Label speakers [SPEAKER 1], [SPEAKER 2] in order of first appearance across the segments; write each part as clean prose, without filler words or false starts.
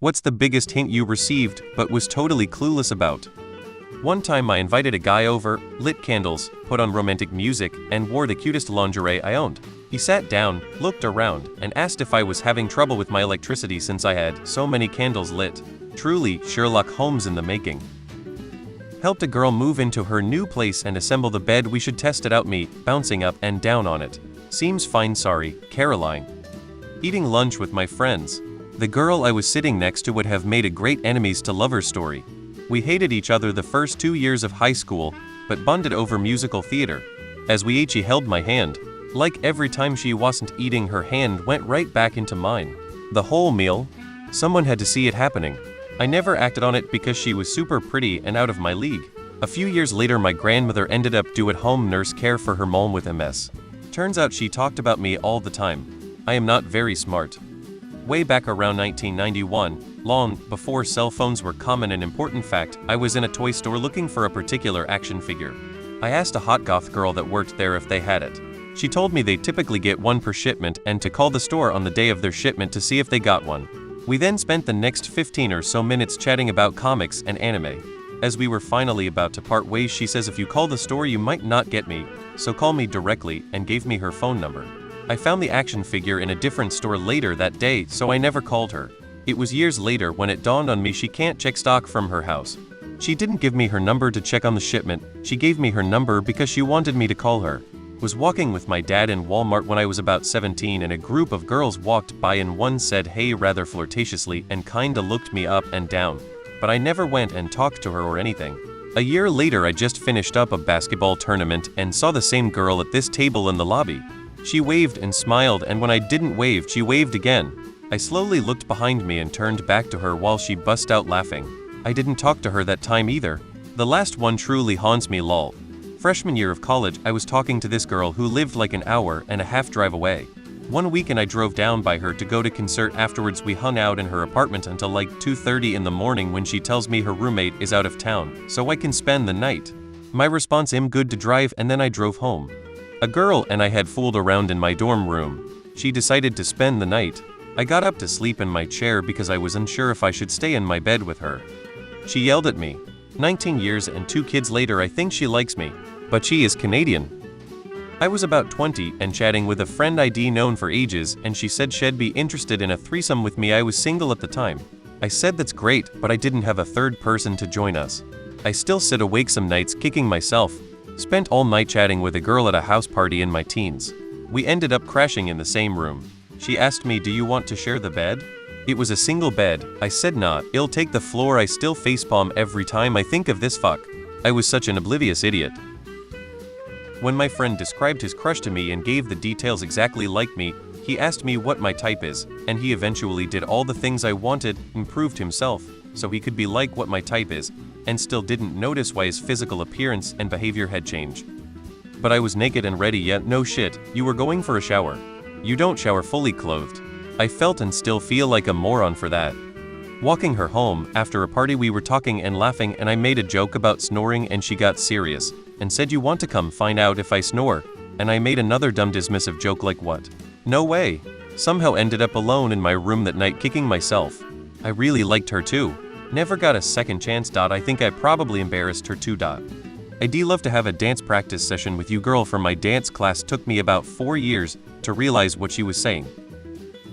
[SPEAKER 1] What's the biggest hint you received but was totally clueless about? One time I invited a guy over, lit candles, put on romantic music, and wore the cutest lingerie I owned. He sat down, looked around, and asked if I was having trouble with my electricity since I had so many candles lit. Truly, Sherlock Holmes in the making. Helped a girl move into her new place and assemble the bed. We should test it out. Me, bouncing up and down on it. Seems fine. Sorry, Caroline. Eating lunch with my friends. The girl I was sitting next to would have made a great enemies to lovers story. We hated each other the first 2 years of high school, but bonded over musical theater. As we ate, she held my hand. Like every time she wasn't eating, her hand went right back into mine. The whole meal. Someone had to see it happening. I never acted on it because she was super pretty and out of my league. A few years later, my grandmother ended up doing home nurse care for her mom with MS. Turns out she talked about me all the time. I am not very smart. Way back around 1991, long before cell phones were common. An important fact, I was in a toy store looking for a particular action figure. I asked a hot goth girl that worked there if they had it. She told me they typically get one per shipment and to call the store on the day of their shipment to see if they got one. We then spent the next 15 or so minutes chatting about comics and anime. As we were finally about to part ways, she says, if you call the store you might not get me, so call me directly, and gave me her phone number. I found the action figure in a different store later that day, so I never called her. It was years later when it dawned on me she can't check stock from her house. She didn't give me her number to check on the shipment, she gave me her number because she wanted me to call her. Was walking with my dad in Walmart when I was about 17 and a group of girls walked by and one said hey rather flirtatiously and kinda looked me up and down. But I never went and talked to her or anything. A year later I just finished up a basketball tournament and saw the same girl at this table in the lobby. She waved and smiled, and when I didn't wave, she waved again. I slowly looked behind me and turned back to her while she bust out laughing. I didn't talk to her that time either. The last one truly haunts me. Lol. Freshman year of college, I was talking to this girl who lived like an hour and a half drive away. One weekend I drove down by her to go to concert. Afterwards we hung out in her apartment until like 2:30 in the morning when she tells me her roommate is out of town, so I can spend the night. My response, I'm good to drive, and then I drove home. A girl and I had fooled around in my dorm room. She decided to spend the night. I got up to sleep in my chair because I was unsure if I should stay in my bed with her. She yelled at me. 19 years and 2 kids later, I think she likes me, but she is Canadian. I was about 20 and chatting with a friend I'd known for ages, and she said she'd be interested in a threesome with me. I was single at the time. I said that's great, but I didn't have a third person to join us. I still sit awake some nights kicking myself. Spent all night chatting with a girl at a house party in my teens. We ended up crashing in the same room. She asked me, do you want to share the bed? It was a single bed. I said nah, it'll take the floor. I still facepalm every time I think of this fuck. I was such an oblivious idiot. When my friend described his crush to me and gave the details exactly like me, he asked me what my type is, and he eventually did all the things I wanted, improved himself, so he could be like what my type is, and still didn't notice why his physical appearance and behavior had changed. But I was naked and ready. Yet no shit, you were going for a shower. You don't shower fully clothed. I felt and still feel like a moron for that. Walking her home, after a party we were talking and laughing, and I made a joke about snoring and she got serious, and said, you want to come find out if I snore? And I made another dumb dismissive joke like what? No way. Somehow ended up alone in my room that night kicking myself. I really liked her too. Never got a second chance. I think I probably embarrassed her too. I'd love to have a dance practice session with you. Girl from my dance class took me about 4 years to realize what she was saying.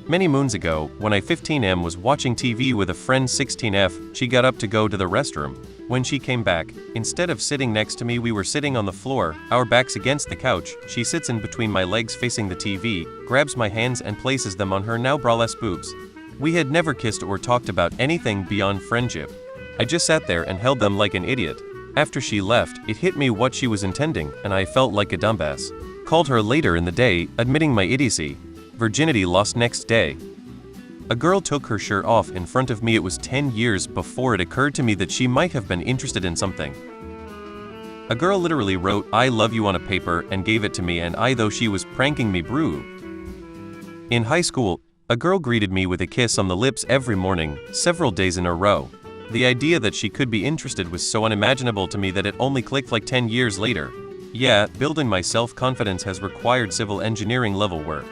[SPEAKER 1] Many moons ago, when I 15M was watching TV with a friend 16F, she got up to go to the restroom. When she came back, instead of sitting next to me, we were sitting on the floor, our backs against the couch. She sits in between my legs facing the TV, grabs my hands and places them on her now braless boobs. We had never kissed or talked about anything beyond friendship. I just sat there and held them like an idiot. After she left, it hit me what she was intending, and I felt like a dumbass. Called her later in the day, admitting my idiocy. Virginity lost next day. A girl took her shirt off in front of me. It was 10 years before it occurred to me that she might have been interested in something. A girl literally wrote, I love you on a paper and gave it to me, and though she was pranking me, brew. In high school, a girl greeted me with a kiss on the lips every morning, several days in a row. The idea that she could be interested was so unimaginable to me that it only clicked like 10 years later. Yeah, building my self-confidence has required civil engineering level work.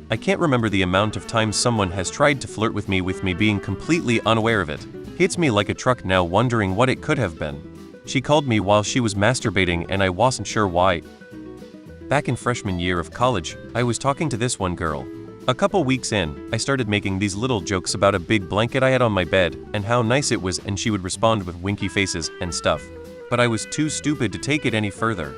[SPEAKER 1] I can't remember the amount of times someone has tried to flirt with me being completely unaware of it. Hits me like a truck now, wondering what it could have been. She called me while she was masturbating and I wasn't sure why. Back in freshman year of college, I was talking to this one girl. A couple weeks in, I started making these little jokes about a big blanket I had on my bed and how nice it was, and she would respond with winky faces and stuff. But I was too stupid to take it any further.